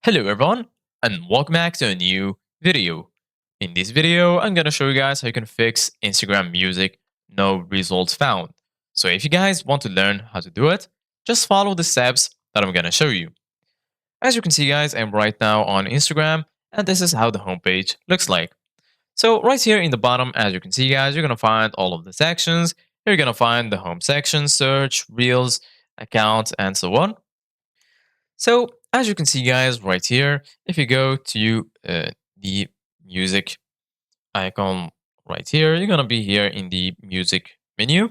Hello everyone and welcome back to a new video. In this video, I'm going to show you guys how you can fix Instagram music no results found. So if you guys want to learn how to do it, just follow the steps that I'm going to show you. As you can see guys, I'm right now on Instagram and this is how the homepage looks like. So right here in the bottom, as you can see guys, you're going to find all of the sections. You're going to find the home section, search, reels, account, and so on. So as you can see, guys, right here, if you go to the music icon right here, you're gonna be here in the music menu.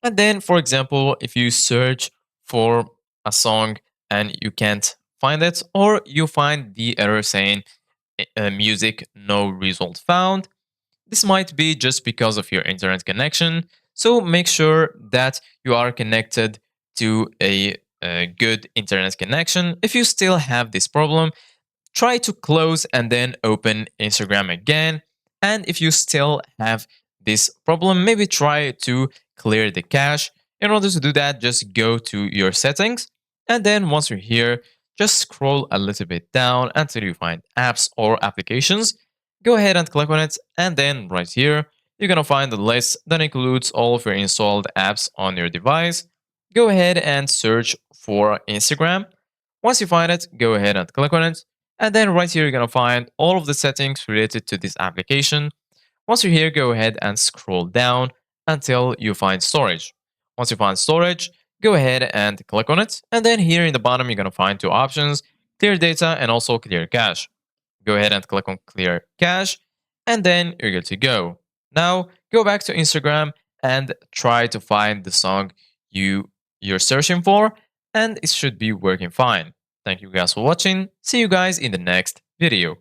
And then, for example, if you search for a song and you can't find it, or you find the error saying music no result found, this might be just because of your internet connection. So make sure that you are connected to a good internet connection. If you still have this problem, try to close and then open Instagram again. And if you still have this problem, maybe try to clear the cache. In order to do that, just go to your settings. And then once you're here, just scroll a little bit down until you find apps or applications. Go ahead and click on it. And then right here, you're going to find the list that includes all of your installed apps on your device. Go ahead and search for Instagram. Once you find it, go ahead and click on it. And then right here, you're going to find all of the settings related to this application. Once you're here, go ahead and scroll down until you find storage. Once you find storage, go ahead and click on it. And then here in the bottom, you're going to find two options, clear data and also clear cache. Go ahead and click on clear cache, and then you're good to go. Now, go back to Instagram and try to find the song you're searching for, and it should be working fine. Thank you guys for watching. See you guys in the next video.